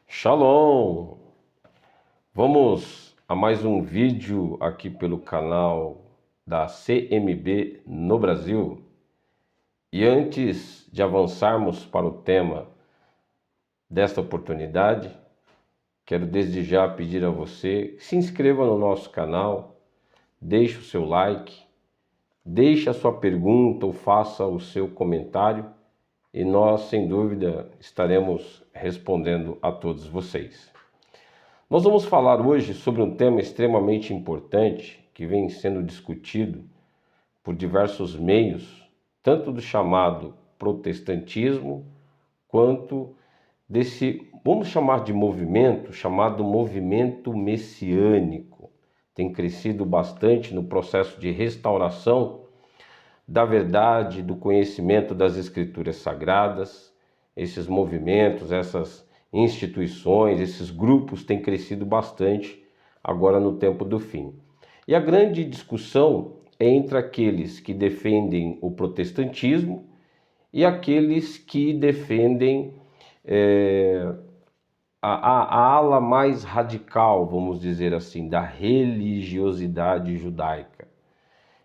Shalom! Vamos a mais um vídeo aqui pelo canal da CMB no Brasil. E antes de avançarmos para o tema desta oportunidade, quero desde já pedir a você que se inscreva no nosso canal, deixe o seu like, deixe a sua pergunta ou faça o seu comentário e nós, sem dúvida, estaremos respondendo a todos vocês. Nós vamos falar hoje sobre um tema extremamente importante que vem sendo discutido por diversos meios, tanto do chamado protestantismo, quanto desse, vamos chamar de movimento, chamado movimento messiânico. Tem crescido bastante no processo de restauração da verdade, do conhecimento das Escrituras Sagradas. Esses movimentos, essas instituições, esses grupos têm crescido bastante agora no tempo do fim. E a grande discussão é entre aqueles que defendem o protestantismo e aqueles que defendem a ala mais radical, vamos dizer assim, da religiosidade judaica.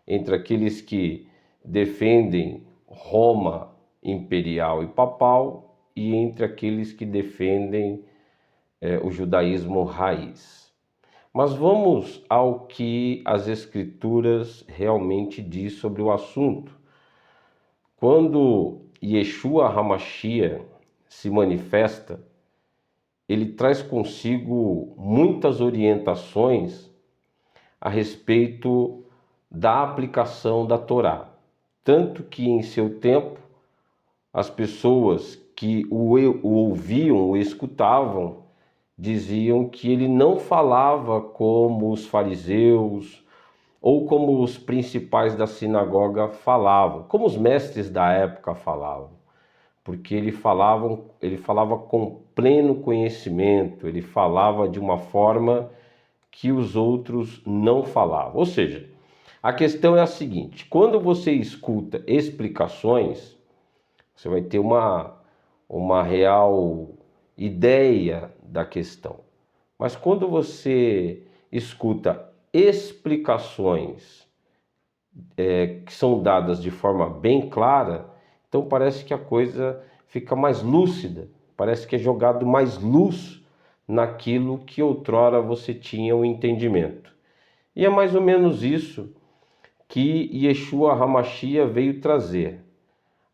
Entre aqueles que defendem Roma imperial e papal e entre aqueles que defendem o judaísmo raiz. Mas vamos ao que as Escrituras realmente diz sobre o assunto. Quando Yeshua HaMashiach se manifesta, ele traz consigo muitas orientações a respeito da aplicação da Torá. Tanto que em seu tempo, as pessoas que o ouviam, o escutavam, diziam que ele não falava como os fariseus ou como os principais da sinagoga falavam, como os mestres da época falavam, porque ele falava com pleno conhecimento, ele falava de uma forma que os outros não falavam. Ou seja, a questão é a seguinte: quando você escuta explicações, você vai ter uma real ideia da questão. Mas quando você escuta explicações que são dadas de forma bem clara, então parece que a coisa fica mais lúcida, parece que é jogado mais luz naquilo que outrora você tinha o entendimento. E é mais ou menos isso que Yeshua HaMashiach veio trazer.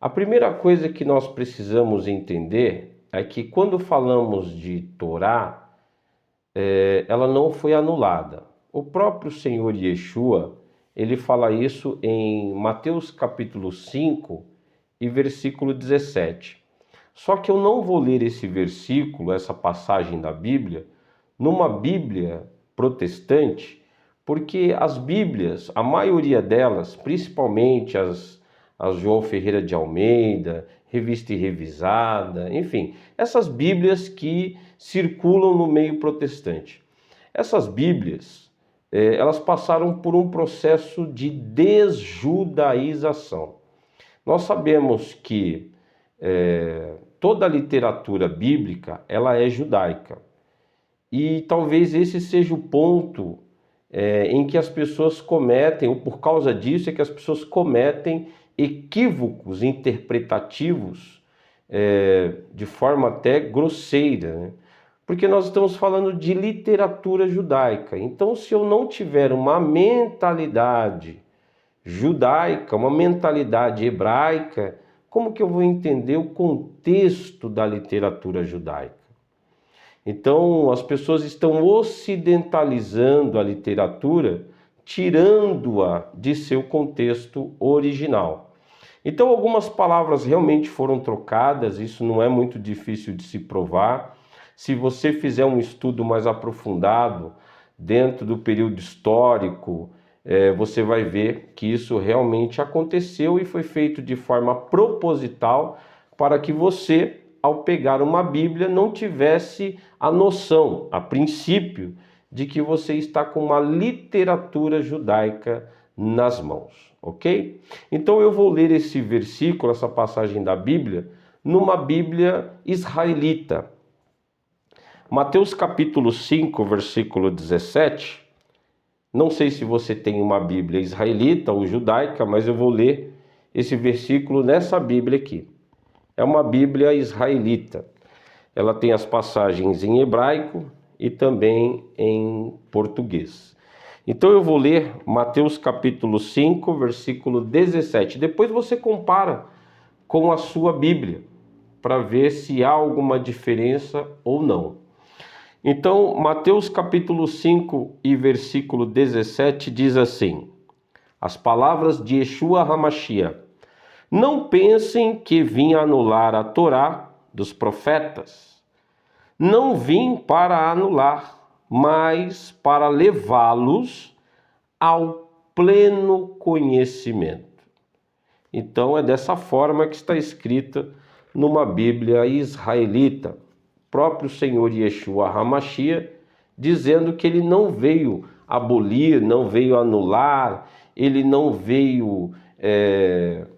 A primeira coisa que nós precisamos entender é que quando falamos de Torá, ela não foi anulada. O próprio Senhor Yeshua, ele fala isso em Mateus capítulo 5 e versículo 17. Só que eu não vou ler esse versículo, essa passagem da Bíblia, numa Bíblia protestante, porque as Bíblias, a maioria delas, principalmente as João Ferreira de Almeida, Revista e Revisada, enfim, essas Bíblias que circulam no meio protestante. Essas Bíblias, elas passaram por um processo de desjudaização. Nós sabemos que toda a literatura bíblica, ela é judaica. E talvez esse seja o ponto em que as pessoas cometem, ou por causa disso é que as pessoas cometem equívocos interpretativos de forma até grosseira, né? Porque nós estamos falando de literatura judaica. Então, se eu não tiver uma mentalidade judaica, uma mentalidade hebraica, como que eu vou entender o contexto da literatura judaica? Então, as pessoas estão ocidentalizando a literatura, tirando-a de seu contexto original. Então, algumas palavras realmente foram trocadas, isso não é muito difícil de se provar. Se você fizer um estudo mais aprofundado dentro do período histórico, você vai ver que isso realmente aconteceu e foi feito de forma proposital para que você, ao pegar uma Bíblia, não tivesse a noção, a princípio, de que você está com uma literatura judaica nas mãos, ok? Então eu vou ler esse versículo, essa passagem da Bíblia, numa Bíblia israelita. Mateus capítulo 5, versículo 17. Não sei se você tem uma Bíblia israelita ou judaica, mas eu vou ler esse versículo nessa Bíblia aqui. É uma Bíblia israelita. Ela tem as passagens em hebraico e também em português. Então eu vou ler Mateus capítulo 5, versículo 17. Depois você compara com a sua Bíblia, para ver se há alguma diferença ou não. Então, Mateus capítulo 5 e versículo 17 diz assim: as palavras de Yeshua HaMashiach: não pensem que vim anular a Torá dos profetas. Não vim para anular, mas para levá-los ao pleno conhecimento. Então é dessa forma que está escrita numa Bíblia israelita. O próprio Senhor Yeshua HaMashiach dizendo que ele não veio abolir, não veio anular, ele não veio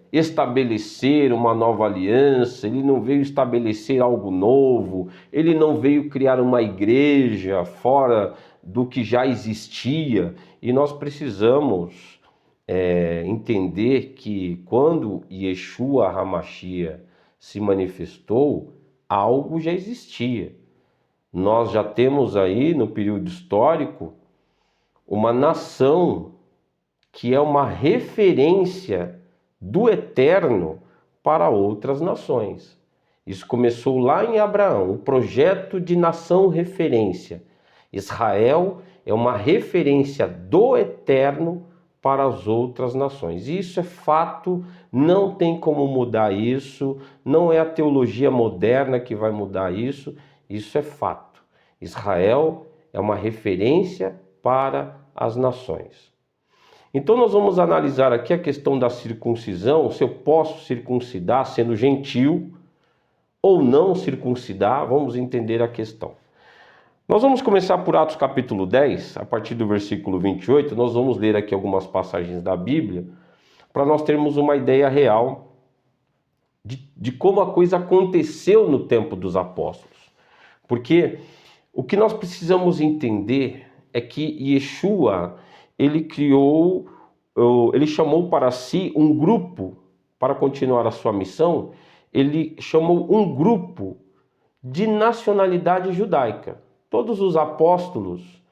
estabelecer uma nova aliança, ele não veio estabelecer algo novo, ele não veio criar uma igreja fora do que já existia. E nós precisamos entender que quando Yeshua HaMashiach se manifestou, algo já existia. Nós já temos aí no período histórico uma nação que é uma referência do eterno para outras nações. Isso começou lá em Abraão, o projeto de nação referência. Israel é uma referência do eterno para as outras nações. Isso é fato, não tem como mudar isso, não é a teologia moderna que vai mudar isso, isso é fato. Israel é uma referência para as nações. Então nós vamos analisar aqui a questão da circuncisão, se eu posso circuncidar sendo gentil ou não circuncidar, vamos entender a questão. Nós vamos começar por Atos capítulo 10, a partir do versículo 28, nós vamos ler aqui algumas passagens da Bíblia, para nós termos uma ideia real de como a coisa aconteceu no tempo dos apóstolos. Porque o que nós precisamos entender é que Yeshua, ele chamou para si um grupo, para continuar a sua missão, ele chamou um grupo de nacionalidade judaica. Todos os apóstolos,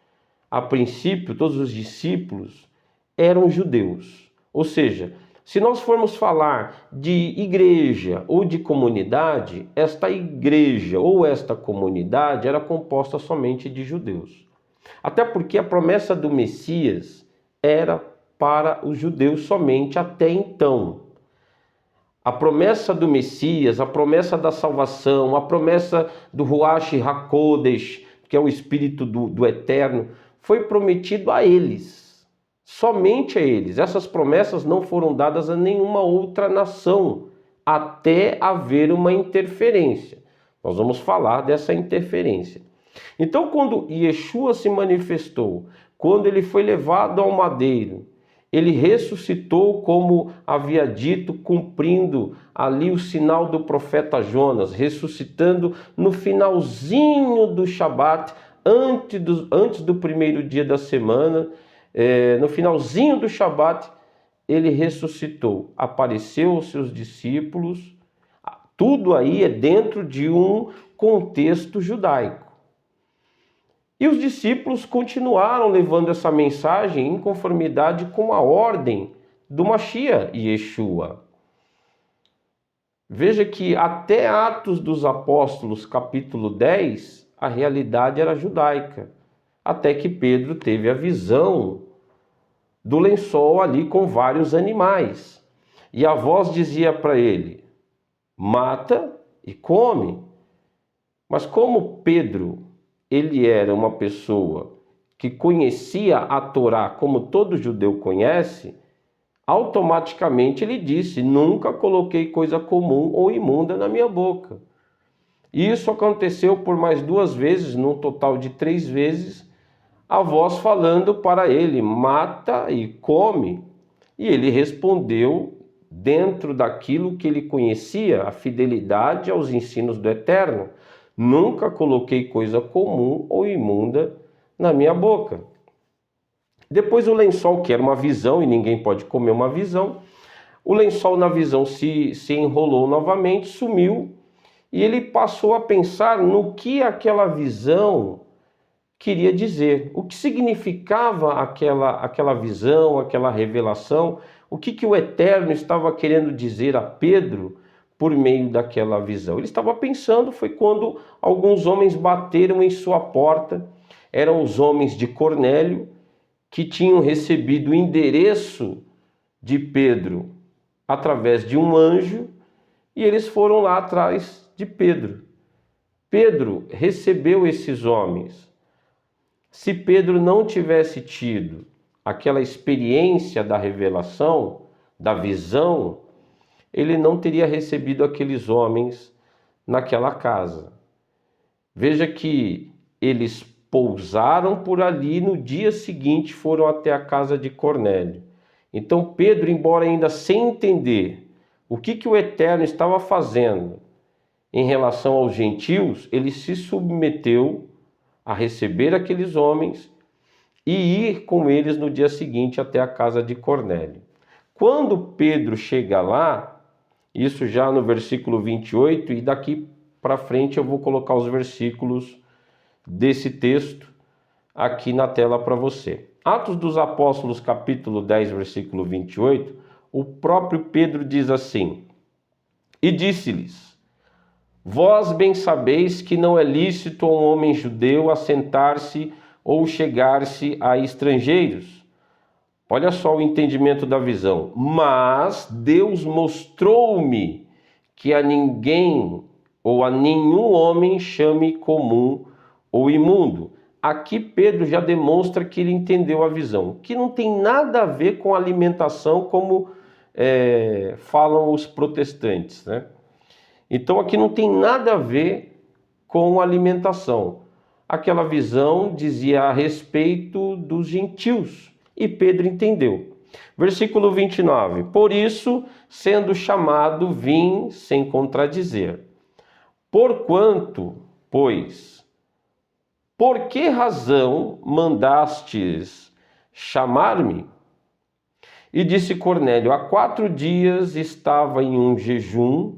a princípio, todos os discípulos eram judeus. Ou seja, se nós formos falar de igreja ou de comunidade, esta igreja ou esta comunidade era composta somente de judeus. Até porque a promessa do Messias era para os judeus somente até então. A promessa do Messias, a promessa da salvação, a promessa do Ruach HaKodesh, que é o Espírito do Eterno, foi prometido a eles, somente a eles. Essas promessas não foram dadas a nenhuma outra nação, até haver uma interferência. Nós vamos falar dessa interferência. Então, quando Yeshua se manifestou, quando ele foi levado ao madeiro, ele ressuscitou como havia dito, cumprindo ali o sinal do profeta Jonas, ressuscitando no finalzinho do Shabat, antes do primeiro dia da semana, no finalzinho do Shabat, ele ressuscitou, apareceu aos seus discípulos, tudo aí é dentro de um contexto judaico. E os discípulos continuaram levando essa mensagem em conformidade com a ordem do Mashiach Yeshua. Veja que até Atos dos Apóstolos, capítulo 10, a realidade era judaica. Até que Pedro teve a visão do lençol ali com vários animais. E a voz dizia para ele: mata e come. Mas como Pedro, ele era uma pessoa que conhecia a Torá como todo judeu conhece, automaticamente ele disse: nunca coloquei coisa comum ou imunda na minha boca. E isso aconteceu por mais 2 vezes, num total de 3 vezes, a voz falando para ele: mata e come. E ele respondeu dentro daquilo que ele conhecia, a fidelidade aos ensinos do Eterno. Nunca coloquei coisa comum ou imunda na minha boca. Depois o lençol, que era uma visão e ninguém pode comer uma visão, o lençol na visão se enrolou novamente, sumiu, e ele passou a pensar no que aquela visão queria dizer, o que significava aquela visão, aquela revelação, o que o Eterno estava querendo dizer a Pedro por meio daquela visão. Ele estava pensando, foi quando alguns homens bateram em sua porta, eram os homens de Cornélio, que tinham recebido o endereço de Pedro através de um anjo, e eles foram lá atrás de Pedro. Pedro recebeu esses homens. Se Pedro não tivesse tido aquela experiência da revelação, da visão, ele não teria recebido aqueles homens naquela casa. Veja que eles pousaram por ali, no dia seguinte foram até a casa de Cornélio. Então Pedro, embora ainda sem entender o que o Eterno estava fazendo em relação aos gentios, ele se submeteu a receber aqueles homens e ir com eles no dia seguinte até a casa de Cornélio. Quando Pedro chega lá, isso já no versículo 28, e daqui para frente eu vou colocar os versículos desse texto aqui na tela para você. Atos dos Apóstolos, capítulo 10, versículo 28, o próprio Pedro diz assim: e disse-lhes: vós bem sabeis que não é lícito a um homem judeu assentar-se ou chegar-se a estrangeiros. Olha só o entendimento da visão. Mas Deus mostrou-me que a ninguém ou a nenhum homem chame comum ou imundo. Aqui Pedro já demonstra que ele entendeu a visão, que não tem nada a ver com alimentação como falam os protestantes, né? Então aqui não tem nada a ver com alimentação. Aquela visão dizia a respeito dos gentios, e Pedro entendeu. Versículo 29. Por isso, sendo chamado, vim sem contradizer. Porquanto, pois, por que razão mandastes chamar-me? E disse Cornélio: há 4 dias estava em um jejum,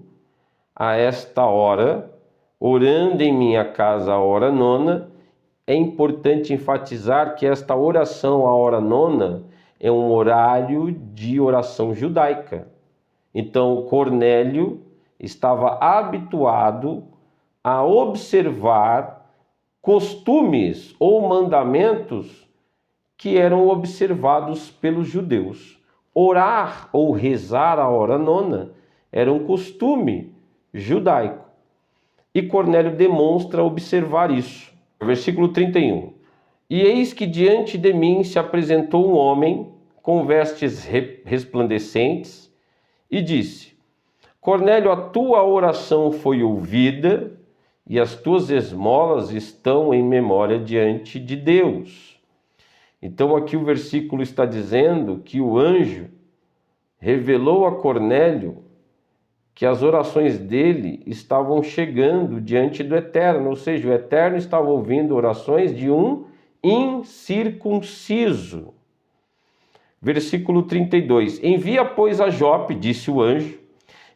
a esta hora, orando em minha casa a hora nona. É importante enfatizar que esta oração, a hora nona, é um horário de oração judaica. Então, Cornélio estava habituado a observar costumes ou mandamentos que eram observados pelos judeus. Orar ou rezar a hora nona era um costume judaico. E Cornélio demonstra observar isso. Versículo 31. E eis que diante de mim se apresentou um homem com vestes resplandecentes e disse: Cornélio, a tua oração foi ouvida e as tuas esmolas estão em memória diante de Deus. Então aqui o versículo está dizendo que o anjo revelou a Cornélio que as orações dele estavam chegando diante do Eterno, ou seja, o Eterno estava ouvindo orações de um incircunciso. Versículo 32. Envia, pois, a Jope, disse o anjo,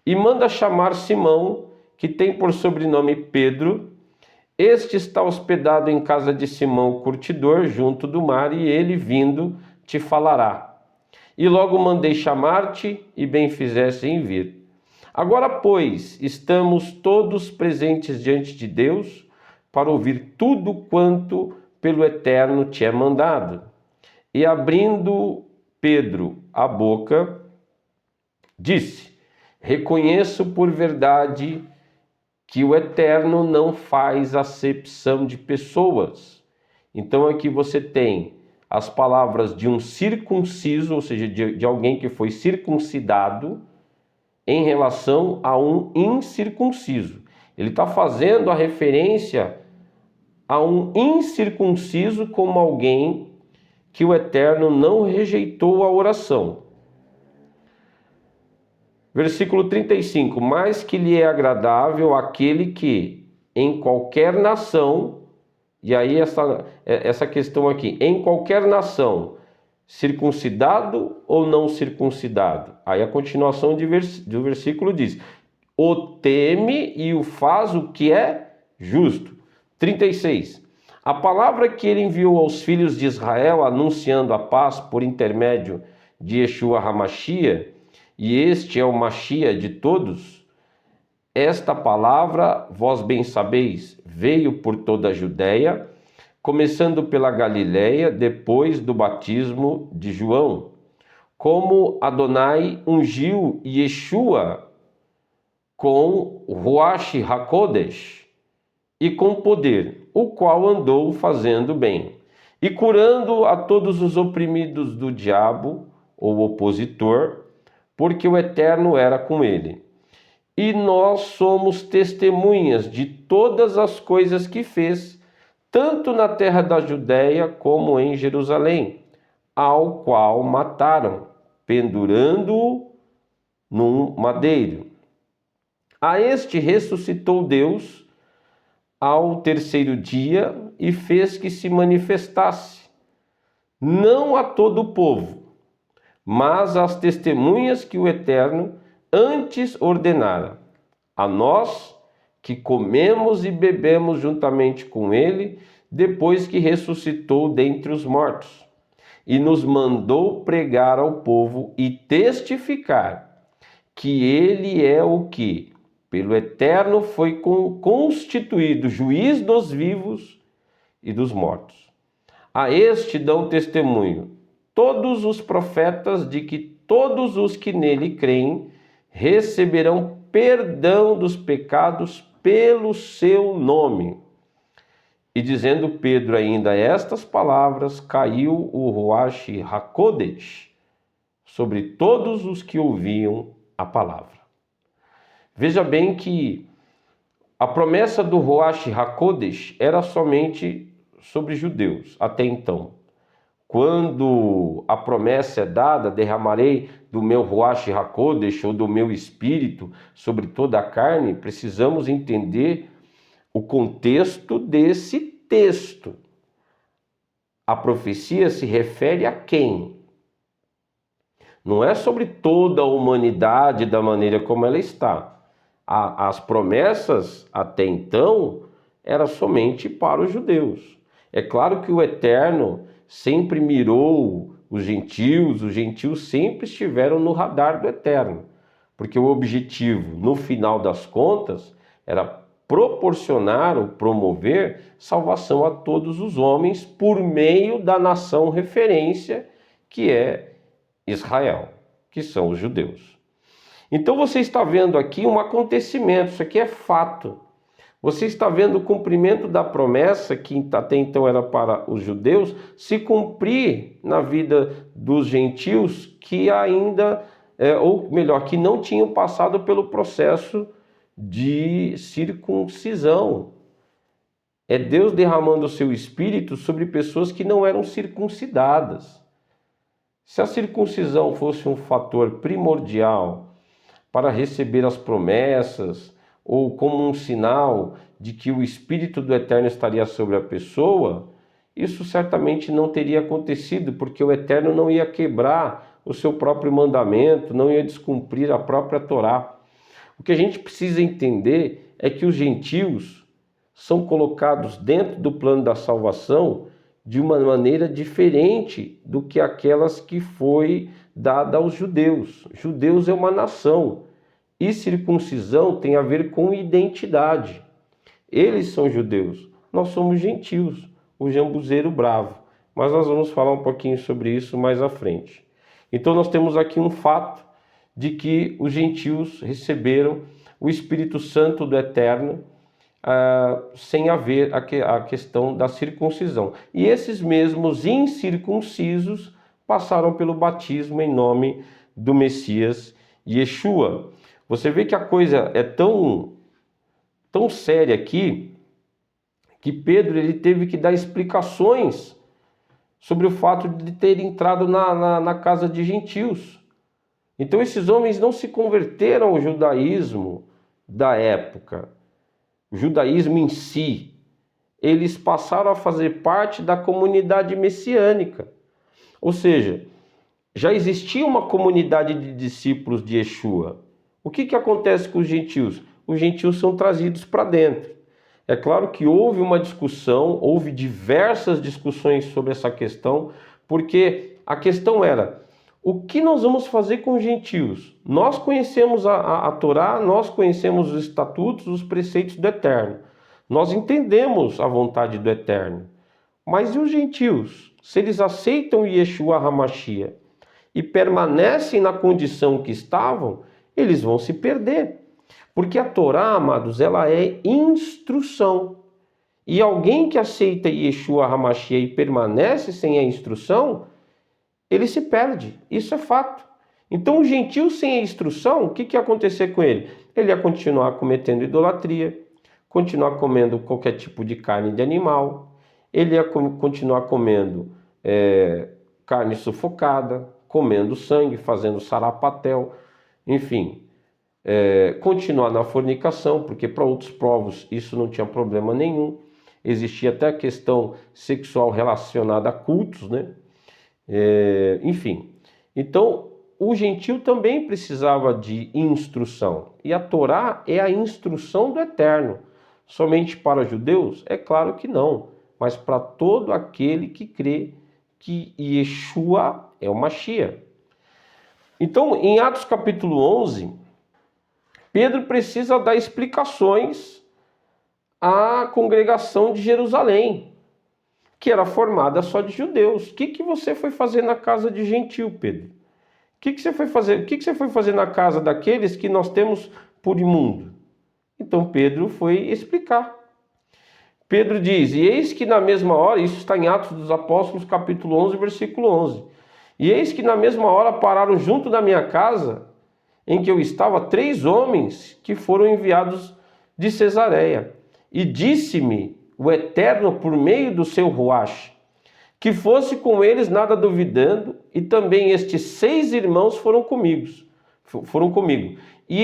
e manda chamar Simão, que tem por sobrenome Pedro. Este está hospedado em casa de Simão, o curtidor, junto do mar, e ele, vindo, te falará. E logo mandei chamar-te, e bem fizeste em vir. Agora, pois, estamos todos presentes diante de Deus para ouvir tudo quanto pelo Eterno te é mandado. E abrindo Pedro a boca, disse: reconheço por verdade que o Eterno não faz acepção de pessoas. Então aqui você tem as palavras de um circunciso, ou seja, de alguém que foi circuncidado, em relação a um incircunciso. Ele está fazendo a referência a um incircunciso como alguém que o Eterno não rejeitou a oração. Versículo 35. Mas que lhe é agradável aquele que, em qualquer nação, e aí essa questão aqui, em qualquer nação, circuncidado ou não circuncidado? Aí a continuação do versículo diz: o teme e o faz o que é justo. 36. A palavra que ele enviou aos filhos de Israel, anunciando a paz por intermédio de Yeshua HaMashiach, e este é o Mashiach de todos, esta palavra, vós bem sabeis, veio por toda a Judéia, começando pela Galiléia, depois do batismo de João, como Adonai ungiu Yeshua com Ruach HaKodesh e com poder, o qual andou fazendo bem e curando a todos os oprimidos do diabo ou opositor, porque o Eterno era com ele. E nós somos testemunhas de todas as coisas que fez, tanto na terra da Judéia como em Jerusalém, ao qual mataram, pendurando-o num madeiro. A este ressuscitou Deus ao terceiro dia e fez que se manifestasse, não a todo o povo, mas às testemunhas que o Eterno antes ordenara, a nós que comemos e bebemos juntamente com ele, depois que ressuscitou dentre os mortos, e nos mandou pregar ao povo e testificar que ele é o que, pelo Eterno, foi constituído juiz dos vivos e dos mortos. A este dão testemunho todos os profetas de que todos os que nele creem receberão perdão dos pecados pelo seu nome. E dizendo Pedro ainda estas palavras, caiu o Ruach HaKodesh sobre todos os que ouviam a palavra. Veja bem que a promessa do Ruach HaKodesh era somente sobre judeus, até então. Quando a promessa é dada, derramarei do meu Ruach HaKodesh, ou do meu espírito, sobre toda a carne, precisamos entender o contexto desse texto. A profecia se refere a quem? Não é sobre toda a humanidade da maneira como ela está. As promessas, até então, eram somente para os judeus. É claro que o Eterno sempre mirou os gentios sempre estiveram no radar do Eterno, porque o objetivo, no final das contas, era proporcionar ou promover salvação a todos os homens por meio da nação referência, que é Israel, que são os judeus. Então você está vendo aqui um acontecimento, isso aqui é fato. Você está vendo o cumprimento da promessa, que até então era para os judeus, se cumprir na vida dos gentios que ainda, ou melhor, que não tinham passado pelo processo de circuncisão. É Deus derramando o seu espírito sobre pessoas que não eram circuncidadas. Se a circuncisão fosse um fator primordial para receber as promessas, ou como um sinal de que o Espírito do Eterno estaria sobre a pessoa, isso certamente não teria acontecido, porque o Eterno não ia quebrar o seu próprio mandamento, não ia descumprir a própria Torá. O que a gente precisa entender é que os gentios são colocados dentro do plano da salvação de uma maneira diferente do que aquelas que foi dada aos judeus. Judeus é uma nação e circuncisão tem a ver com identidade. Eles são judeus, nós somos gentios, o jambuzeiro bravo. Mas nós vamos falar um pouquinho sobre isso mais à frente. Então nós temos aqui um fato de que os gentios receberam o Espírito Santo do Eterno sem haver a questão da circuncisão. E esses mesmos incircuncisos passaram pelo batismo em nome do Messias Yeshua. Você vê que a coisa é tão séria aqui, que Pedro ele teve que dar explicações sobre o fato de ter entrado na casa de gentios. Então esses homens não se converteram ao judaísmo da época. o judaísmo em si, eles passaram a fazer parte da comunidade messiânica. Ou seja, já existia uma comunidade de discípulos de Yeshua. O que acontece com os gentios? Os gentios são trazidos para dentro. É claro que houve uma discussão, houve diversas discussões sobre essa questão, porque a questão era: o que nós vamos fazer com os gentios? Nós conhecemos a Torá, nós conhecemos os estatutos, os preceitos do Eterno. Nós entendemos a vontade do Eterno. Mas e os gentios? Se eles aceitam Yeshua HaMashiach e permanecem na condição que estavam, eles vão se perder. Porque a Torá, amados, ela é instrução. E alguém que aceita Yeshua HaMashiach e permanece sem a instrução, ele se perde. Isso é fato. Então o gentio sem a instrução, o que ia acontecer com ele? Ele ia continuar cometendo idolatria, continuar comendo qualquer tipo de carne de animal, ele ia continuar comendo carne sufocada, comendo sangue, fazendo sarapatel, enfim, continuar na fornicação, porque para outros povos isso não tinha problema nenhum. Existia até a questão sexual relacionada a cultos, né? Enfim, então o gentio também precisava de instrução, e a Torá é a instrução do Eterno. Somente para judeus? É claro que não, mas para todo aquele que crê que Yeshua é o Mashiach. Então, em Atos capítulo 11, Pedro precisa dar explicações à congregação de Jerusalém, que era formada só de judeus. O que você foi fazer na casa de gentio, Pedro? O que você foi fazer? O que você foi fazer na casa daqueles que nós temos por imundo? Então Pedro foi explicar. Pedro diz: e eis que na mesma hora, isso está em Atos dos Apóstolos, capítulo 11, versículo 11. E eis que na mesma hora pararam junto da minha casa, em que eu estava, 3 homens que foram enviados de Cesareia. E disse-me o Eterno por meio do seu Ruach, que fosse com eles nada duvidando, e também estes 6 irmãos foram comigo. E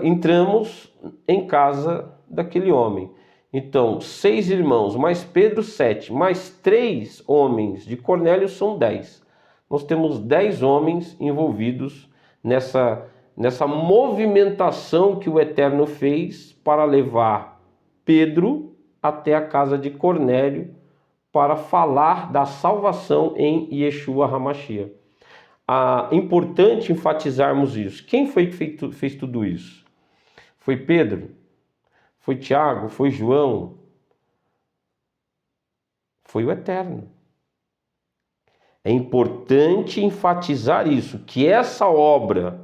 entramos em casa daquele homem. Então, 6 irmãos, mais Pedro 7, mais 3 homens de Cornélio são 10. Nós temos 10 homens envolvidos nessa movimentação que o Eterno fez para levar Pedro até a casa de Cornélio para falar da salvação em Yeshua HaMashiach. É importante enfatizarmos isso. Quem foi que fez tudo isso? Foi Pedro? Foi Tiago? Foi João? Foi o Eterno. É importante enfatizar isso, que essa obra,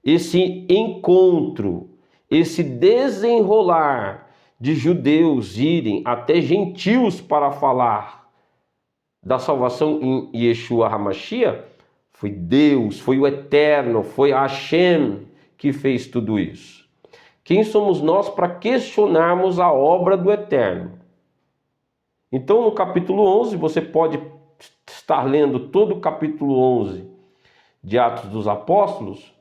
esse encontro, esse desenrolar de judeus irem até gentios para falar da salvação em Yeshua HaMashiach, foi Deus, foi o Eterno, foi Hashem que fez tudo isso. Quem somos nós para questionarmos a obra do Eterno? Então, no capítulo 11, você pode estar lendo todo o capítulo 11 de Atos dos Apóstolos,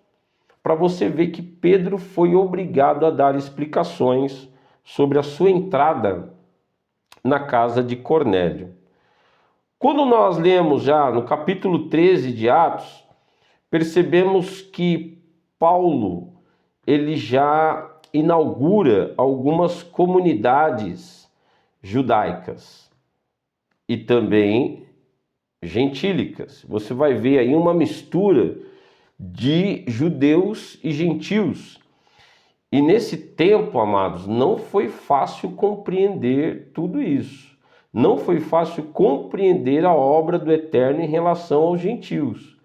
para você ver que Pedro foi obrigado a dar explicações sobre a sua entrada na casa de Cornélio. Quando nós lemos já no capítulo 13 de Atos, percebemos que Paulo ele já inaugura algumas comunidades judaicas e também gentílicas. Você vai ver aí uma mistura de judeus e gentios. E nesse tempo, amados, não foi fácil compreender tudo isso. Não foi fácil compreender a obra do Eterno em relação aos gentios.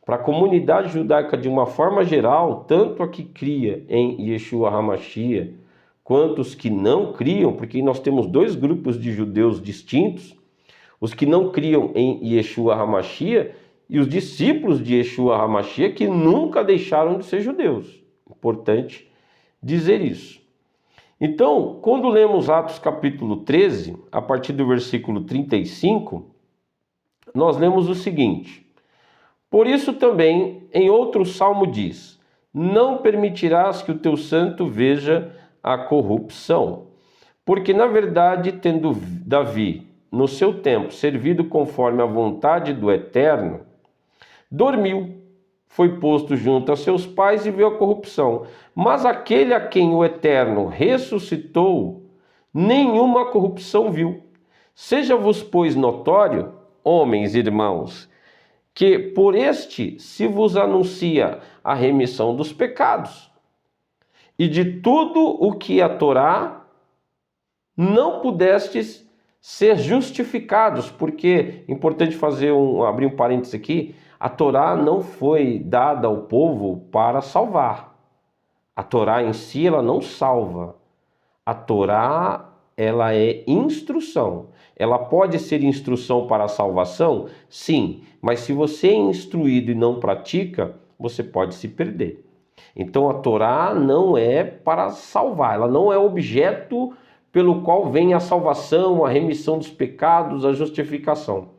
Para a comunidade judaica, de uma forma geral, tanto a que cria em Yeshua HaMashiach, quanto os que não criam, porque nós temos 2 grupos de judeus distintos, os que não criam em Yeshua HaMashiach e os discípulos de Yeshua HaMashiach que nunca deixaram de ser judeus. Importante dizer isso. Então, quando lemos Atos capítulo 13, a partir do versículo 35, nós lemos o seguinte: por isso também, em outro salmo diz: não permitirás que o teu santo veja a corrupção. Porque, na verdade, tendo Davi, no seu tempo, servido conforme a vontade do Eterno, dormiu, foi posto junto a seus pais e viu a corrupção. Mas aquele a quem o Eterno ressuscitou, nenhuma corrupção viu. Seja-vos, pois, notório, homens e irmãos, que por este se vos anuncia a remissão dos pecados. E de tudo o que a Torá não pudestes ser justificados, porque é importante abrir um parênteses aqui, a Torá não foi dada ao povo para salvar. A Torá em si, ela não salva. A Torá, ela é instrução. Ela pode ser instrução para a salvação? Sim, mas se você é instruído e não pratica, você pode se perder. Então a Torá não é para salvar, ela não é objeto pelo qual vem a salvação, a remissão dos pecados, a justificação.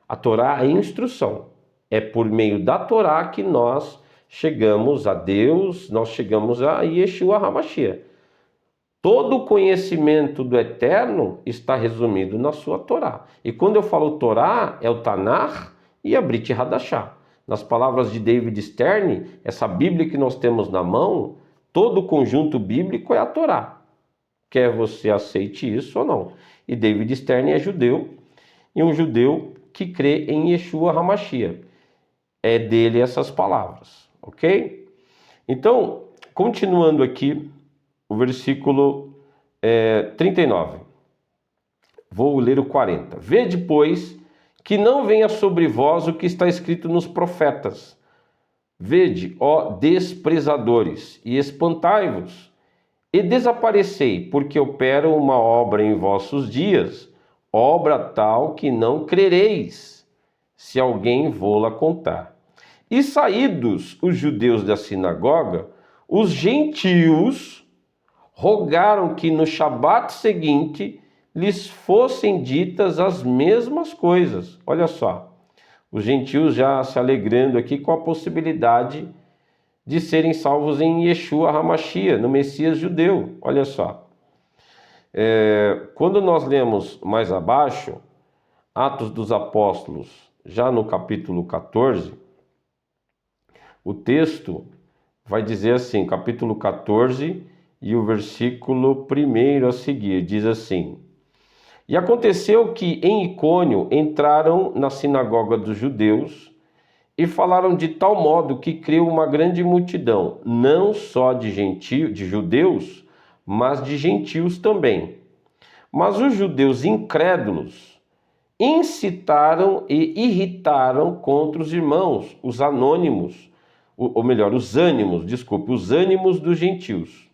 A Torá é instrução. É por meio da Torá que nós chegamos a Deus, nós chegamos a Yeshua HaMashiach. Todo o conhecimento do Eterno está resumido na sua Torá. E quando eu falo Torá, é o Tanakh e a Brit Hadashah. Nas palavras de David Stern, essa Bíblia que nós temos na mão, todo o conjunto bíblico é a Torá. Quer você aceite isso ou não. E David Stern é judeu, e um judeu que crê em Yeshua HaMashiach. É dele essas palavras, ok? Então, continuando aqui, o versículo 39. Vou ler o 40. Vede, pois, que não venha sobre vós o que está escrito nos profetas. Vede, ó desprezadores, e espantai-vos, e desaparecei, porque opero uma obra em vossos dias, obra tal que não crereis, se alguém vô-la contar. E saídos os judeus da sinagoga, os gentios rogaram que no Shabat seguinte lhes fossem ditas as mesmas coisas. Olha só, os gentios já se alegrando aqui com a possibilidade de serem salvos em Yeshua HaMashiach, no Messias judeu. Olha só, quando nós lemos mais abaixo, Atos dos Apóstolos, já no capítulo 14, o texto vai dizer assim, capítulo 14 e o versículo 1 a seguir, diz assim: E aconteceu que em Icônio entraram na sinagoga dos judeus e falaram de tal modo que creu uma grande multidão, não só de judeus, mas de gentios também. Mas os judeus incrédulos incitaram e irritaram contra os irmãos, os ânimos dos gentios.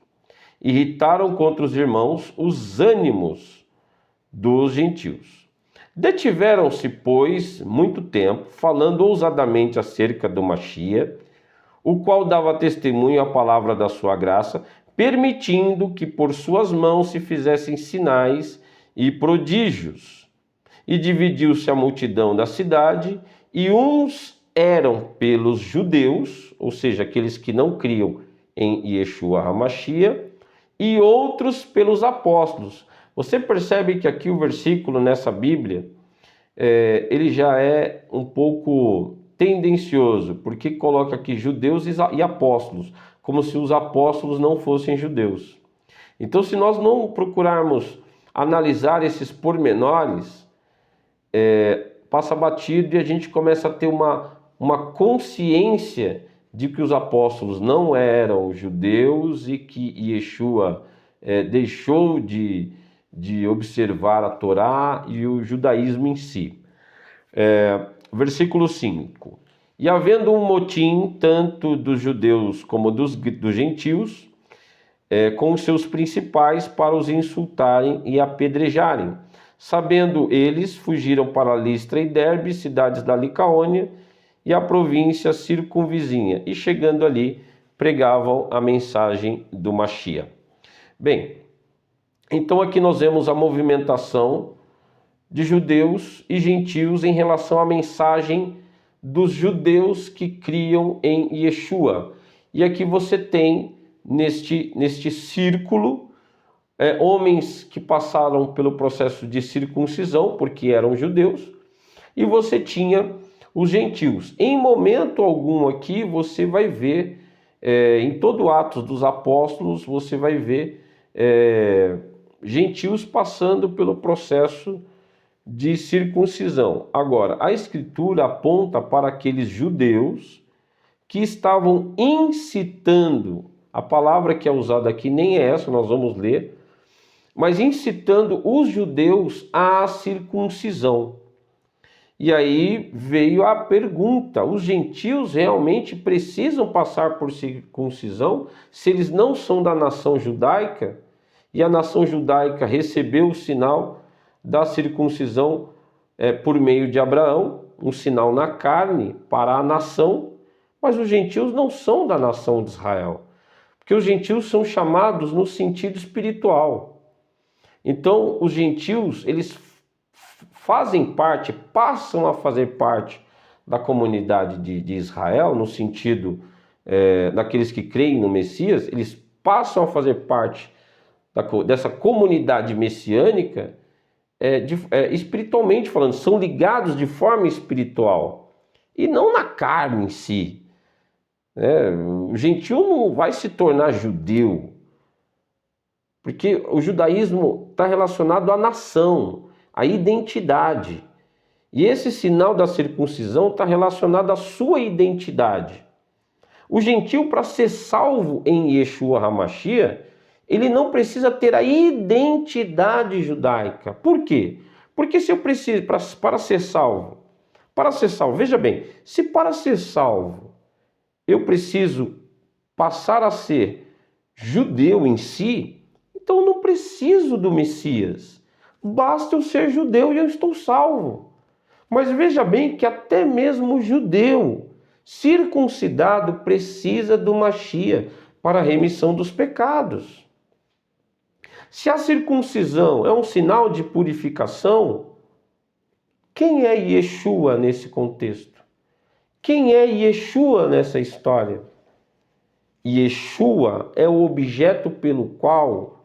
Irritaram contra os irmãos os ânimos dos gentios. Detiveram-se, pois, muito tempo, falando ousadamente acerca do Mashiach, o qual dava testemunho à palavra da sua graça, permitindo que por suas mãos se fizessem sinais e prodígios. E dividiu-se a multidão da cidade, e uns eram pelos judeus, ou seja, aqueles que não criam em Yeshua HaMashiach, e outros pelos apóstolos. Você percebe que aqui o versículo nessa Bíblia, ele já é um pouco tendencioso, porque coloca aqui judeus e apóstolos, como se os apóstolos não fossem judeus. Então, se nós não procurarmos analisar esses pormenores, passa batido e a gente começa a ter uma consciência de que os apóstolos não eram judeus e que Yeshua deixou de observar a Torá e o judaísmo em si. Versículo 5. E havendo um motim tanto dos judeus como dos gentios, com os seus principais para os insultarem e apedrejarem. Sabendo eles, fugiram para Listra e Derbe, cidades da Licaônia, e a província circunvizinha, e chegando ali, pregavam a mensagem do Mashiach. Bem, então aqui nós vemos a movimentação de judeus e gentios em relação à mensagem dos judeus que criam em Yeshua. E aqui você tem, neste círculo, homens que passaram pelo processo de circuncisão, porque eram judeus, e você tinha os gentios. Em momento algum aqui você vai ver, em todo Atos dos Apóstolos, você vai ver gentios passando pelo processo de circuncisão. Agora, a Escritura aponta para aqueles judeus que estavam incitando, a palavra que é usada aqui nem é essa, nós vamos ler, mas incitando os judeus à circuncisão. E aí veio a pergunta: os gentios realmente precisam passar por circuncisão se eles não são da nação judaica? E a nação judaica recebeu o sinal da circuncisão por meio de Abraão, um sinal na carne para a nação, mas os gentios não são da nação de Israel, porque os gentios são chamados no sentido espiritual. Então, os gentios, eles fazem parte, passam a fazer parte da comunidade de Israel, no sentido daqueles que creem no Messias, eles passam a fazer parte dessa comunidade messiânica, espiritualmente falando, são ligados de forma espiritual e não na carne em si. O gentio não vai se tornar judeu, porque o judaísmo está relacionado à nação, à identidade. E esse sinal da circuncisão está relacionado à sua identidade. O gentio, para ser salvo em Yeshua HaMashiach, ele não precisa ter a identidade judaica. Por quê? Porque se eu preciso, para ser salvo, veja bem, se para ser salvo eu preciso passar a ser judeu em si, então eu não preciso do Messias. Basta eu ser judeu e eu estou salvo. Mas veja bem que até mesmo o judeu circuncidado precisa do Mashiach para a remissão dos pecados. Se a circuncisão é um sinal de purificação, quem é Yeshua nesse contexto? Quem é Yeshua nessa história? Yeshua é o objeto pelo qual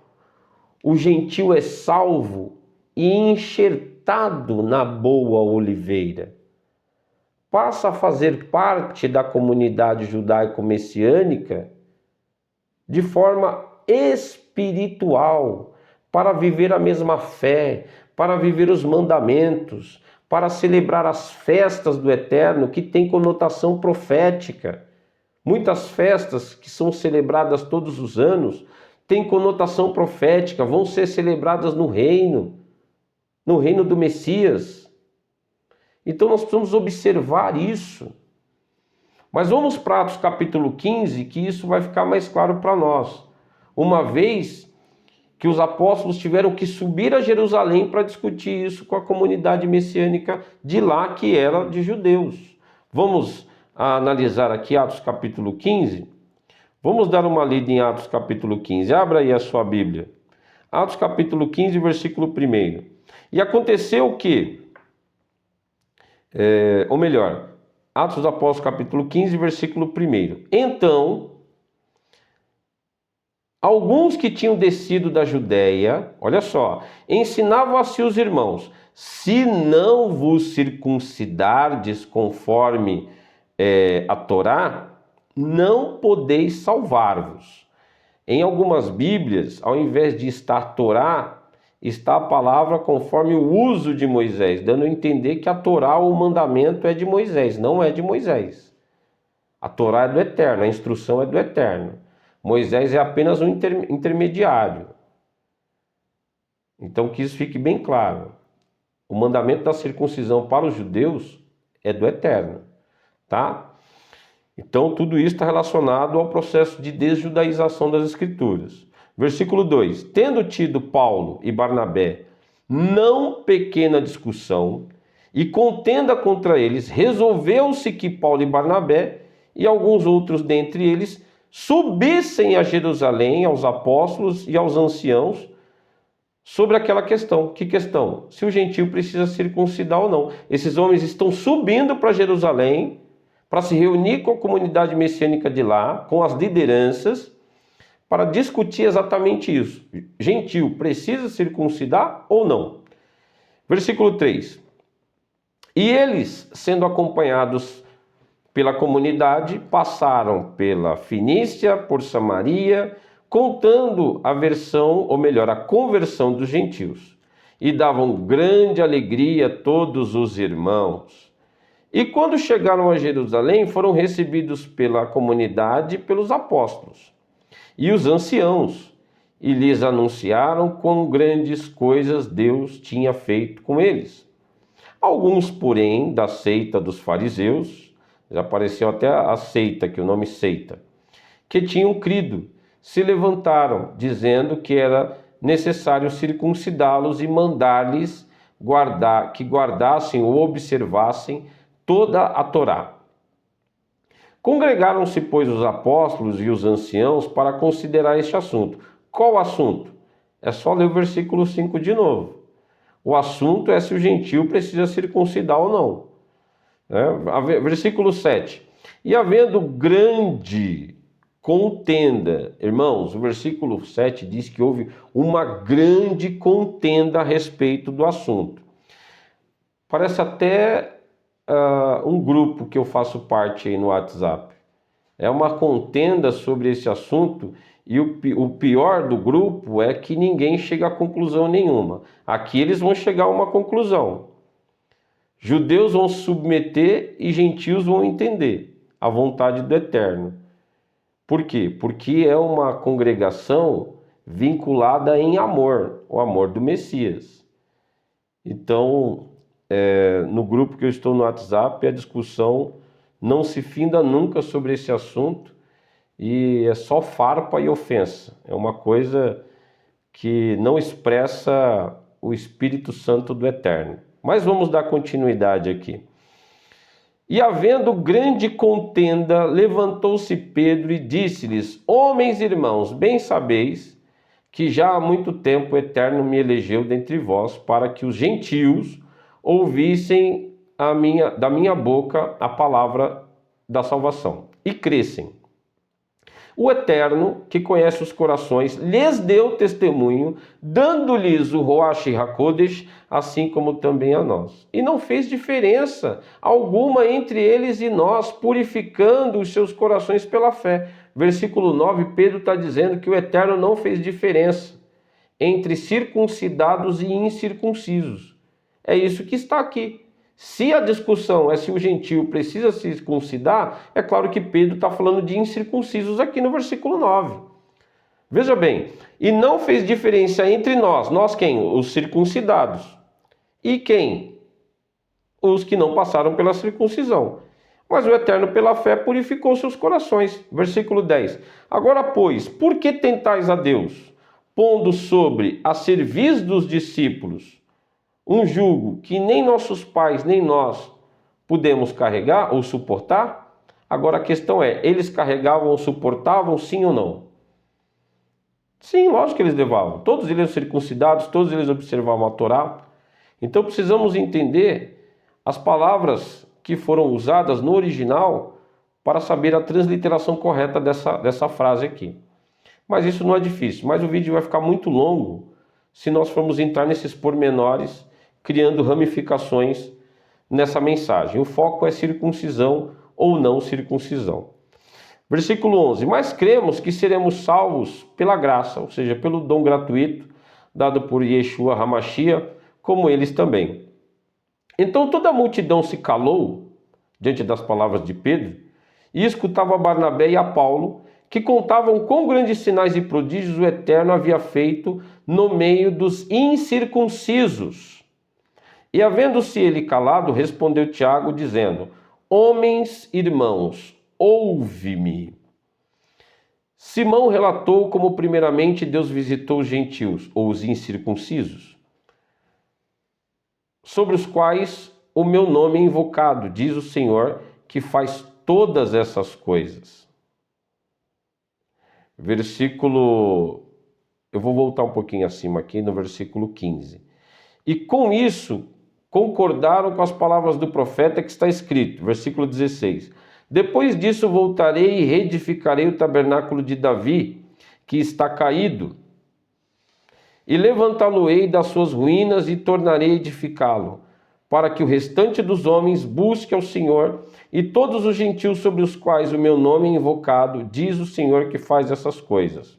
o gentio é salvo e enxertado na boa oliveira. Passa a fazer parte da comunidade judaico-messiânica de forma espiritual, para viver a mesma fé, para viver os mandamentos, para celebrar as festas do Eterno, que tem conotação profética. Muitas festas que são celebradas todos os anos têm conotação profética, vão ser celebradas no reino do Messias. Então nós precisamos observar isso. Mas vamos para Atos capítulo 15, que isso vai ficar mais claro para nós. Uma vez que os apóstolos tiveram que subir a Jerusalém para discutir isso com a comunidade messiânica de lá, que era de judeus. Vamos analisar aqui Atos capítulo 15. Vamos dar uma lida em Atos capítulo 15. Abra aí a sua Bíblia. Atos capítulo 15, versículo 1. E aconteceu que, Atos dos Apóstolos capítulo 15, versículo 1. Então, alguns que tinham descido da Judéia, olha só, ensinavam a seus irmãos: se não vos circuncidardes conforme a Torá, não podeis salvar-vos. Em algumas Bíblias, ao invés de estar Torá, está a palavra conforme o uso de Moisés, dando a entender que a Torá, o mandamento, é de Moisés, não é de Moisés. A Torá é do Eterno, a instrução é do Eterno. Moisés é apenas um intermediário. Então que isso fique bem claro. O mandamento da circuncisão para os judeus é do Eterno, tá? Então tudo isso está relacionado ao processo de desjudaização das Escrituras. Versículo 2. Tendo tido Paulo e Barnabé não pequena discussão e contenda contra eles, resolveu-se que Paulo e Barnabé e alguns outros dentre eles subissem a Jerusalém aos apóstolos e aos anciãos sobre aquela questão. Que questão? Se o gentio precisa circuncidar ou não. Esses homens estão subindo para Jerusalém para se reunir com a comunidade messiânica de lá, com as lideranças, para discutir exatamente isso. Gentil precisa circuncidar ou não? Versículo 3. E eles, sendo acompanhados pela comunidade, passaram pela Fenícia, por Samaria, contando a versão, ou melhor, a conversão dos gentios. E davam grande alegria a todos os irmãos. E quando chegaram a Jerusalém, foram recebidos pela comunidade e pelos apóstolos e os anciãos, e lhes anunciaram quão grandes coisas Deus tinha feito com eles. Alguns, porém, da seita dos fariseus, já apareceu até a seita, que o nome seita, que tinham crido, se levantaram, dizendo que era necessário circuncidá-los e mandar-lhes que guardassem ou observassem toda a Torá. Congregaram-se, pois, os apóstolos e os anciãos para considerar este assunto. Qual assunto? É só ler o versículo 5 de novo. O assunto é se o gentio precisa circuncidar ou não. Versículo 7. E havendo grande contenda, irmãos, o versículo 7 diz que houve uma grande contenda a respeito do assunto. Parece até um grupo que eu faço parte aí no WhatsApp. É uma contenda sobre esse assunto e o pior do grupo é que ninguém chega a conclusão nenhuma. Aqui eles vão chegar a uma conclusão. Judeus vão se submeter e gentios vão entender a vontade do Eterno. Por quê? Porque é uma congregação vinculada em amor, o amor do Messias. Então, no grupo que eu estou no WhatsApp, a discussão não se finda nunca sobre esse assunto e é só farpa e ofensa. É uma coisa que não expressa o Espírito Santo do Eterno. Mas vamos dar continuidade aqui. E havendo grande contenda, levantou-se Pedro e disse-lhes: Homens e irmãos, bem sabeis que já há muito tempo o Eterno me elegeu dentre vós para que os gentios ouvissem da minha boca a palavra da salvação e crescem. O Eterno, que conhece os corações, lhes deu testemunho, dando-lhes o Ruach HaKodesh, assim como também a nós. E não fez diferença alguma entre eles e nós, purificando os seus corações pela fé. Versículo 9, Pedro está dizendo que o Eterno não fez diferença entre circuncidados e incircuncisos. É isso que está aqui. Se a discussão é se o gentio precisa se circuncidar, é claro que Pedro está falando de incircuncisos aqui no versículo 9. Veja bem, e não fez diferença entre nós. Nós quem? Os circuncidados. E quem? Os que não passaram pela circuncisão. Mas o Eterno pela fé purificou seus corações. Versículo 10. Agora, pois, por que tentais a Deus, pondo sobre a cerviz dos discípulos um jugo que nem nossos pais nem nós pudemos carregar ou suportar? Agora a questão é, eles carregavam ou suportavam, sim ou não? Sim, lógico que eles levavam. Todos eles circuncidados, todos eles observavam a Torá. Então precisamos entender as palavras que foram usadas no original para saber a transliteração correta dessa frase aqui. Mas isso não é difícil, mas o vídeo vai ficar muito longo se nós formos entrar nesses pormenores, criando ramificações nessa mensagem. O foco é circuncisão ou não circuncisão. Versículo 11. Mas cremos que seremos salvos pela graça, ou seja, pelo dom gratuito dado por Yeshua HaMashiach, como eles também. Então toda a multidão se calou diante das palavras de Pedro e escutava a Barnabé e a Paulo, que contavam quão grandes sinais e prodígios o Eterno havia feito no meio dos incircuncisos. E havendo-se ele calado, respondeu Tiago, dizendo: Homens, irmãos, ouve-me. Simão relatou como primeiramente Deus visitou os gentios, ou os incircuncisos, sobre os quais o meu nome é invocado, diz o Senhor, que faz todas essas coisas. Eu vou voltar um pouquinho acima aqui no versículo 15. E com isso concordaram com as palavras do profeta que está escrito, versículo 16. Depois disso voltarei e reedificarei o tabernáculo de Davi, que está caído, e levantá-lo-ei das suas ruínas e tornarei a edificá-lo, para que o restante dos homens busque ao Senhor e todos os gentios sobre os quais o meu nome é invocado, diz o Senhor que faz essas coisas.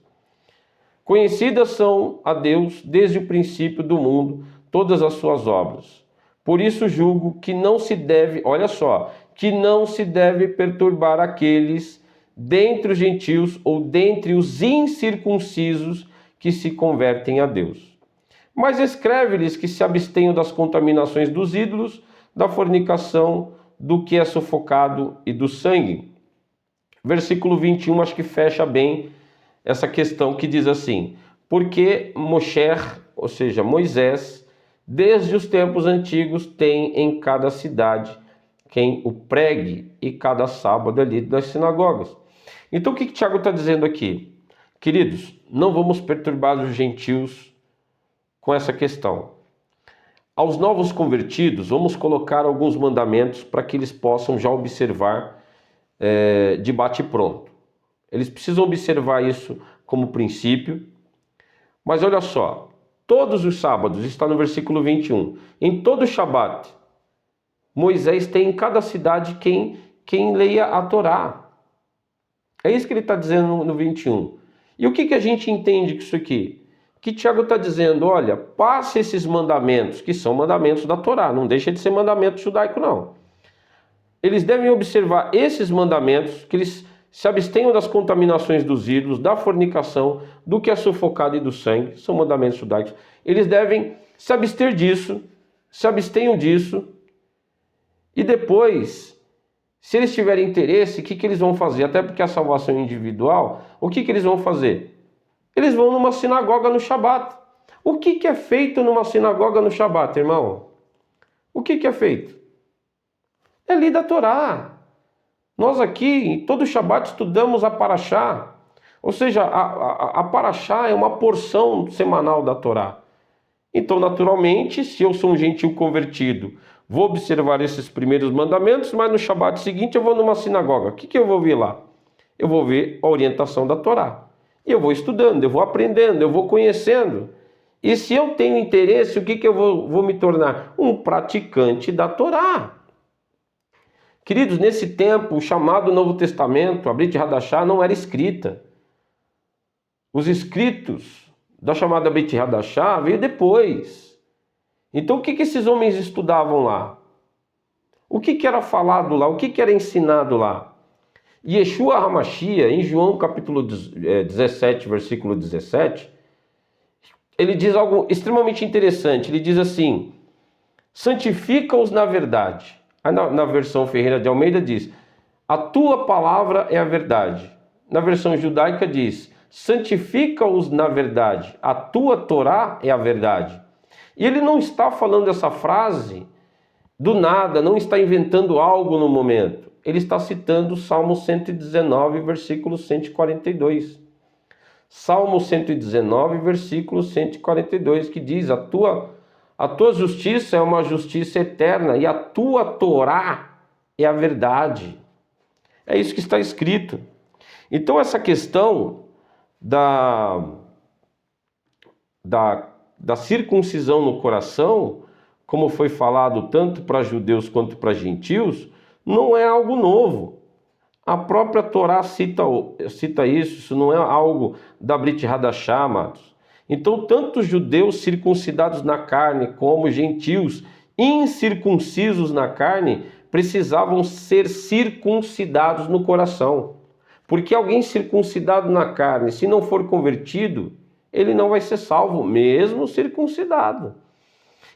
Conhecidas são a Deus desde o princípio do mundo todas as suas obras. Por isso julgo que não se deve, olha só, que não se deve perturbar aqueles dentre os gentios ou dentre os incircuncisos que se convertem a Deus. Mas escreve-lhes que se abstenham das contaminações dos ídolos, da fornicação, do que é sufocado e do sangue. Versículo 21, acho que fecha bem essa questão que diz assim: porque Moshe, ou seja, Moisés, desde os tempos antigos tem em cada cidade quem o pregue e cada sábado ali das sinagogas. Então o que Tiago está dizendo aqui? Queridos, não vamos perturbar os gentios com essa questão. Aos novos convertidos, vamos colocar alguns mandamentos para que eles possam já observar de bate-pronto. Eles precisam observar isso como princípio. Mas olha só, todos os sábados, está no versículo 21, em todo Shabat, Moisés tem em cada cidade quem leia a Torá. É isso que ele está dizendo no 21. E o que a gente entende com isso aqui? Que Tiago está dizendo, olha, passe esses mandamentos, que são mandamentos da Torá, não deixa de ser mandamento judaico, não. Eles devem observar esses mandamentos, que eles se abstenham das contaminações dos ídolos, da fornicação, do que é sufocado e do sangue, são mandamentos judaicos. Eles devem se abster disso, se abstenham disso, e depois, se eles tiverem interesse, o que eles vão fazer? Até porque a salvação é individual, o que eles vão fazer? Eles vão numa sinagoga no Shabat. O que é feito numa sinagoga no Shabat, irmão? O que é feito? É lida a Torá. Nós aqui, em todo Shabat, estudamos a Parashá. Ou seja, a Parashá é uma porção semanal da Torá. Então, naturalmente, se eu sou um gentil convertido, vou observar esses primeiros mandamentos, mas no Shabat seguinte eu vou numa sinagoga. O que eu vou ver lá? Eu vou ver a orientação da Torá. E eu vou estudando, eu vou aprendendo, eu vou conhecendo. E se eu tenho interesse, o que eu vou me tornar? Um praticante da Torá. Queridos, nesse tempo, o chamado Novo Testamento, a Brit Hadashah, não era escrita. Os escritos da chamada Brit Hadashah veio depois. Então, o que esses homens estudavam lá? O que era falado lá? O que era ensinado lá? Yeshua HaMashiach, em João capítulo 17, versículo 17, ele diz algo extremamente interessante. Ele diz assim: santifica-os na verdade. Na versão Ferreira de Almeida diz: a tua palavra é a verdade. Na versão judaica diz: santifica-os na verdade. A tua Torá é a verdade. E ele não está falando essa frase do nada, não está inventando algo no momento. Ele está citando o Salmo 119, versículo 142. Salmo 119, versículo 142, que diz: a tua justiça é uma justiça eterna e a tua Torá é a verdade. É isso que está escrito. Então essa questão da circuncisão no coração, como foi falado tanto para judeus quanto para gentios, não é algo novo. A própria Torá cita isso não é algo da Brit Hadashah, amados. Então, tanto judeus circuncidados na carne como gentios incircuncisos na carne precisavam ser circuncidados no coração. Porque alguém circuncidado na carne, se não for convertido, ele não vai ser salvo, mesmo circuncidado.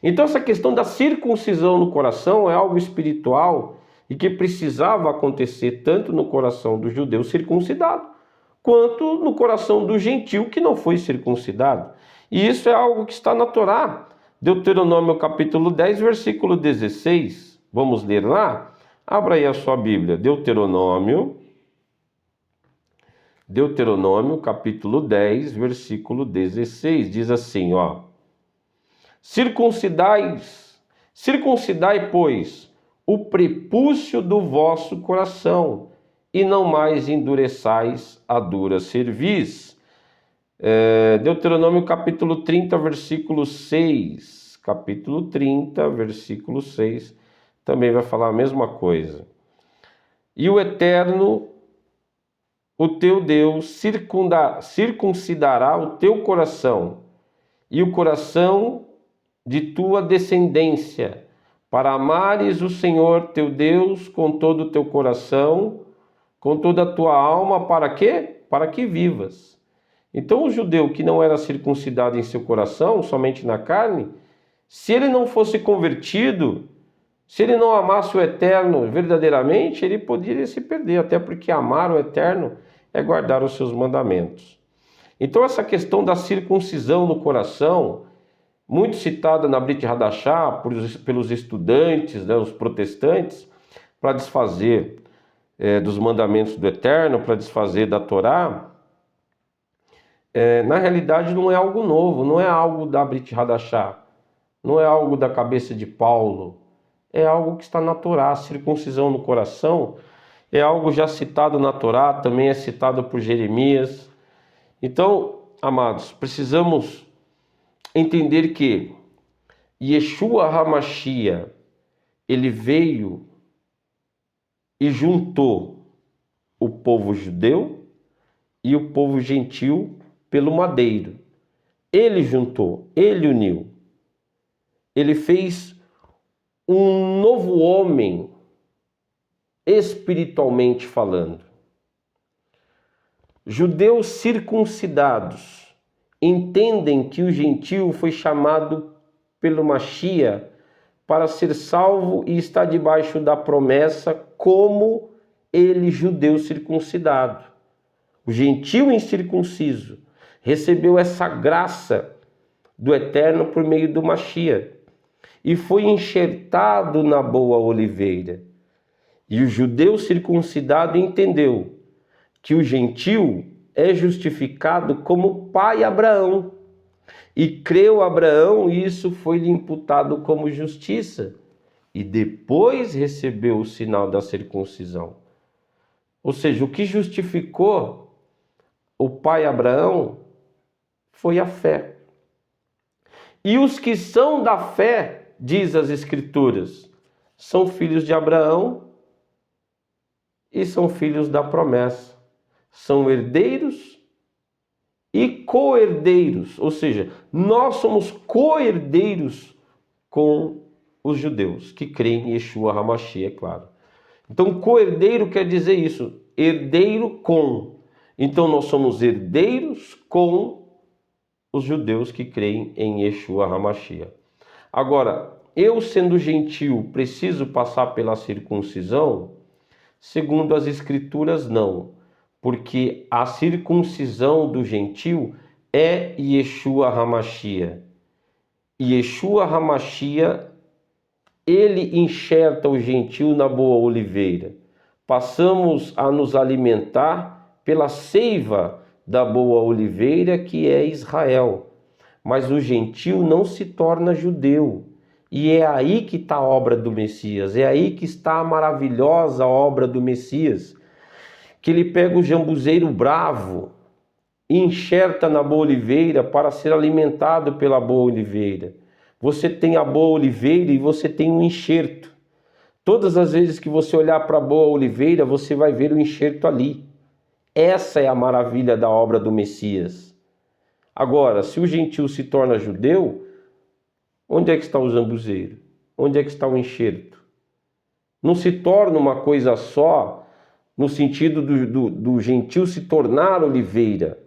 Então, essa questão da circuncisão no coração é algo espiritual e que precisava acontecer tanto no coração do judeu circuncidado, quanto no coração do gentil que não foi circuncidado. E isso é algo que está na Torá. Deuteronômio capítulo 10, versículo 16. Vamos ler lá? Abra aí a sua Bíblia. Deuteronômio capítulo 10, versículo 16. Diz assim, ó: circuncidai, pois, o prepúcio do vosso coração, e não mais endureçais a dura cerviz. Deuteronômio capítulo 30, versículo 6. Capítulo 30, versículo 6, também vai falar a mesma coisa. E o Eterno, o teu Deus, circuncidará o teu coração e o coração de tua descendência, para amares o Senhor teu Deus com todo o teu coração, com toda a tua alma, para quê? Para que vivas. Então o judeu que não era circuncidado em seu coração, somente na carne, se ele não fosse convertido, se ele não amasse o Eterno verdadeiramente, ele poderia se perder, até porque amar o Eterno é guardar os seus mandamentos. Então essa questão da circuncisão no coração, muito citada na Brit Hadashah pelos estudantes, né, os protestantes, para desfazer dos mandamentos do Eterno, para desfazer da Torá, na realidade não é algo novo, não é algo da Brit Hadashah, não é algo da cabeça de Paulo, é algo que está na Torá. A circuncisão no coração é algo já citado na Torá, também é citado por Jeremias. Então, amados, precisamos entender que Yeshua HaMashiach, ele veio e juntou o povo judeu e o povo gentil pelo madeiro. Ele juntou, ele uniu. Ele fez um novo homem, espiritualmente falando. Judeus circuncidados entendem que o gentil foi chamado pelo Mashiach para ser salvo e está debaixo da promessa como ele, judeu circuncidado. O gentil incircunciso recebeu essa graça do Eterno por meio do Mashiach e foi enxertado na boa oliveira. E o judeu circuncidado entendeu que o gentil é justificado como pai Abraão. E creu Abraão, e isso foi-lhe imputado como justiça. E depois recebeu o sinal da circuncisão. Ou seja, o que justificou o pai Abraão foi a fé. E os que são da fé, diz as Escrituras, são filhos de Abraão e são filhos da promessa. São herdeiros e co-herdeiros, ou seja, nós somos co-herdeiros com os judeus que creem em Yeshua HaMashiach, é claro. Então, co-herdeiro quer dizer isso, herdeiro com. Então, nós somos herdeiros com os judeus que creem em Yeshua HaMashiach. Agora, eu sendo gentil, preciso passar pela circuncisão? Segundo as Escrituras, não. Porque a circuncisão do gentil é Yeshua HaMashiach. Yeshua HaMashiach, ele enxerta o gentil na boa oliveira. Passamos a nos alimentar pela seiva da boa oliveira, que é Israel. Mas o gentil não se torna judeu. E é aí que está a obra do Messias, é aí que está a maravilhosa obra do Messias, que ele pega o jambuzeiro bravo e enxerta na boa oliveira para ser alimentado pela boa oliveira. Você tem a boa oliveira e você tem um enxerto. Todas as vezes que você olhar para a boa oliveira, você vai ver o enxerto ali. Essa é a maravilha da obra do Messias. Agora, se o gentil se torna judeu, onde é que está o jambuzeiro? Onde é que está o enxerto? Não se torna uma coisa só, no sentido do gentil se tornar oliveira.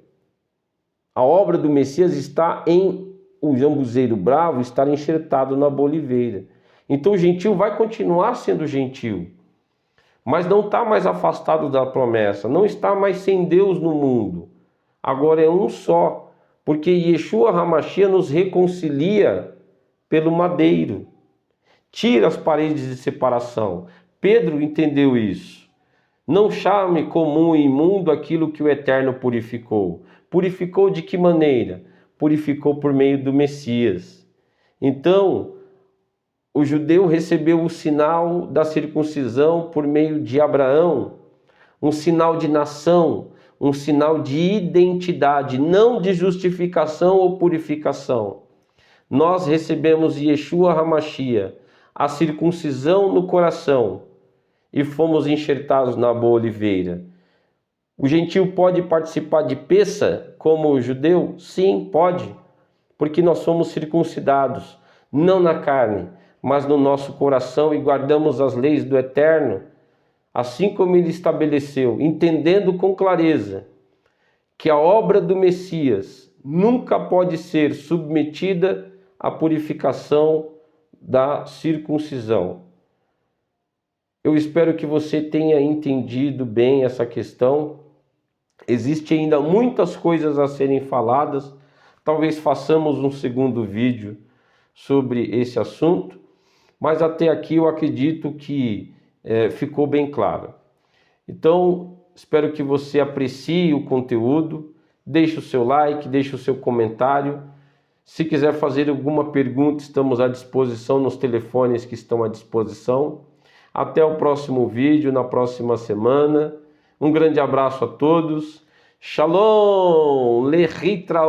A obra do Messias está em o jambuzeiro bravo estar enxertado na boa oliveira. Então o gentil vai continuar sendo gentil, mas não está mais afastado da promessa, não está mais sem Deus no mundo. Agora é um só, porque Yeshua HaMashiach nos reconcilia pelo madeiro, tira as paredes de separação. Pedro entendeu isso. Não chame comum e imundo aquilo que o Eterno purificou. Purificou de que maneira? Purificou por meio do Messias. Então, o judeu recebeu o sinal da circuncisão por meio de Abraão, um sinal de nação, um sinal de identidade, não de justificação ou purificação. Nós recebemos Yeshua HaMashiach, a circuncisão no coração, e fomos enxertados na boa oliveira. O gentio pode participar de Pessa como o judeu? Sim, pode, porque nós somos circuncidados, não na carne, mas no nosso coração, e guardamos as leis do Eterno, assim como ele estabeleceu, entendendo com clareza que a obra do Messias nunca pode ser submetida à purificação da circuncisão. Eu espero que você tenha entendido bem essa questão. Existem ainda muitas coisas a serem faladas. Talvez façamos um segundo vídeo sobre esse assunto, mas até aqui eu acredito que ficou bem claro. Então, espero que você aprecie o conteúdo, deixe o seu like, deixe o seu comentário. Se quiser fazer alguma pergunta, estamos à disposição nos telefones que estão à disposição. Até o próximo vídeo, na próxima semana. Um grande abraço a todos. Shalom, Lehitraot.